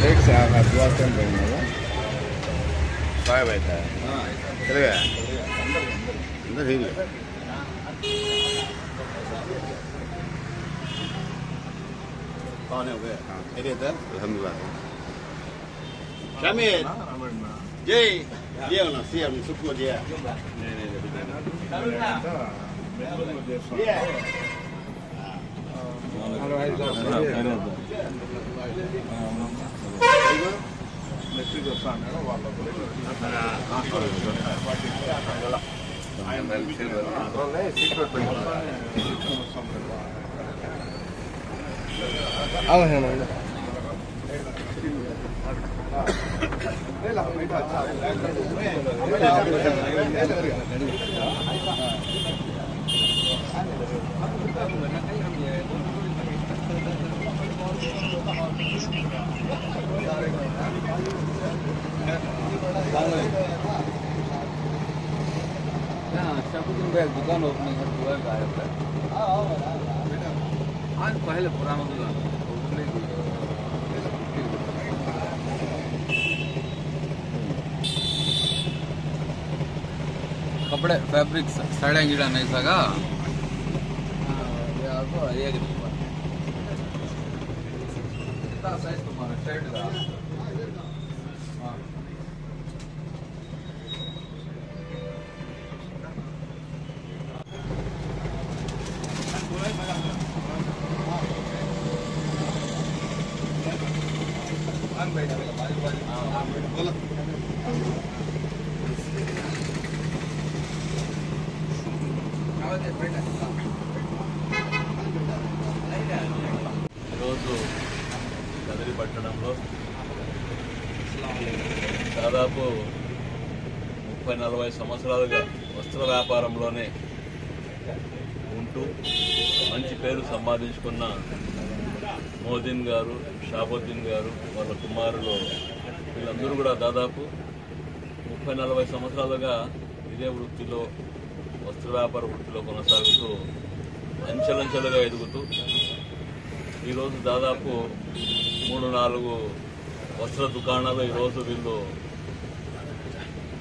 Rate साहब साहब ऐसा है चलेगा अंदर ठीक है कौन है हो गया अलहमदुलिल्लाह शामिल जय ये ना सीएम सुको दिया शफीकुद्दीन भाई दुकान ओपनिंग हुआ गायब है आज पहले पुराना दुकान कपड़े फैब्रिक साड्या गिड़ा नहीं सका एक कितना साइज तुम्हारा शर्ट का ఈరోజు కదిరి పట్టణంలో దాదాపు 30-40 సంవత్సరాలుగా వస్త్ర వ్యాపారంలోనే ఉంటూ మంచి పేరు సంపాదించుకున్న మోదీన్ గారు, షాబుద్దీన్ గారు, వాళ్ళ కుమారులు వీళ్ళందరూ కూడా దాదాపు 30-40 సంవత్సరాలుగా ఇదే వృత్తిలో, వస్త్ర వ్యాపార వృత్తిలో కొనసాగుతూ అంచెలంచెలుగా ఎదుగుతూ ఈరోజు దాదాపు 3-4 వస్త్ర దుకాణాలు ఈరోజు వీళ్ళు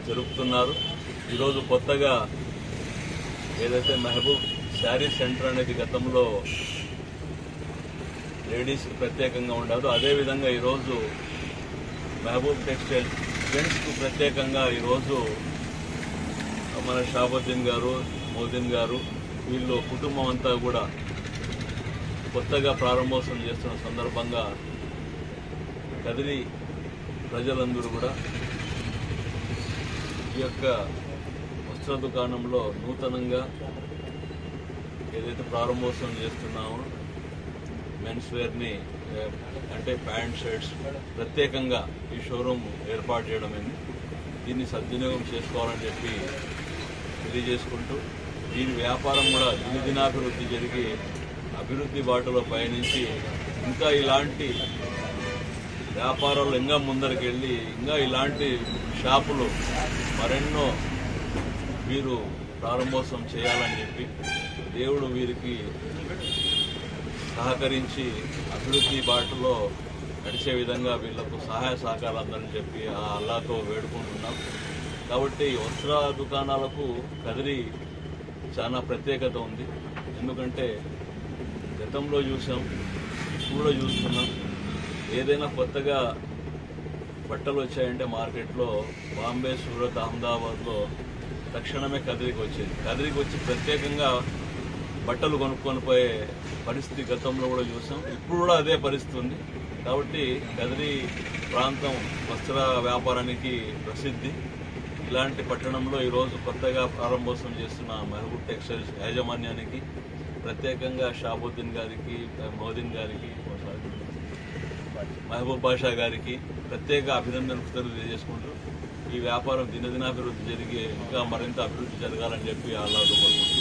జరుపుతున్నారు. ఈరోజు కొత్తగా ఏదైతే మహబూబ్ శారీ సెంటర్ అనేది గతంలో లేడీస్కి ప్రత్యేకంగా ఉండదు, అదేవిధంగా ఈరోజు మహబూబ్ టెక్స్టైల్ జెంట్స్కు ప్రత్యేకంగా ఈరోజు మన షాబుద్దీన్ గారు, మోదీన్ గారు వీళ్ళు కుటుంబం అంతా కూడా కొత్తగా ప్రారంభోత్సవం చేస్తున్న సందర్భంగా కదిరి ప్రజలందరూ కూడా ఈ యొక్క వస్త్ర దుకాణంలో నూతనంగా ఏదైతే ప్రారంభోత్సవం చేస్తున్నామో మెన్స్ వేర్ని అంటే ప్యాంట్ షర్ట్స్ ప్రత్యేకంగా ఈ షోరూమ్ ఏర్పాటు చేయడమైంది. దీన్ని సద్వినియోగం చేసుకోవాలని చెప్పి తెలియజేసుకుంటూ దీని వ్యాపారం కూడా దినదినాభివృద్ధి జరిగి అభివృద్ధి బాటలో పయనించి ఇంకా ఇలాంటి వ్యాపారాలు ఇంకా ముందరికి వెళ్ళి ఇంకా ఇలాంటి షాపులు మరెన్నో వీరు ప్రారంభోత్సవం చేయాలని చెప్పి దేవుడు వీరికి సహకరించి అభివృద్ధి బాటలో నడిచే విధంగా వీళ్లకు సహాయ సహకారాలు అందని చెప్పి ఆ అల్లాతో వేడుకుంటున్నాం. కాబట్టి వస్త్ర దుకాణాలకు కదిరి చాలా ప్రత్యేకత ఉంది. ఎందుకంటే గతంలో చూసాం, ఇప్పుడు కూడా చూస్తున్నాం. ఏదైనా కొత్తగా బట్టలు వచ్చాయంటే మార్కెట్లో బాంబే, సూరత్, అహ్మదాబాద్లో తక్షణమే కదిరికి వచ్చేది. కదిరికి వచ్చి ప్రత్యేకంగా బట్టలు కొనుక్కొని పోయే పరిస్థితి గతంలో కూడా చూసాం, ఇప్పుడు కూడా అదే పరిస్థితి ఉంది. కాబట్టి కదిరి ప్రాంతం వస్త్ర వ్యాపారానికి ప్రసిద్ధి. ఇలాంటి పట్టణంలో ఈరోజు కొత్తగా ప్రారంభోత్సవం చేస్తున్న మహబూబ్ టెక్స్టైల్స్ యాజమాన్యానికి ప్రత్యేకంగా షాబుద్దీన్ గారికి, మోదీన్ గారికి, మహబూబ్ బాషా గారికి ప్రత్యేక అభినందనలు తెలియజేసుకుంటూ ఈ వ్యాపారం దినదినాభివృద్ధి జరిగి ఇంకా మరింత అభివృద్ధి జరగాలని చెప్పి అల్లాహ్ కోరుకుంటున్నాను.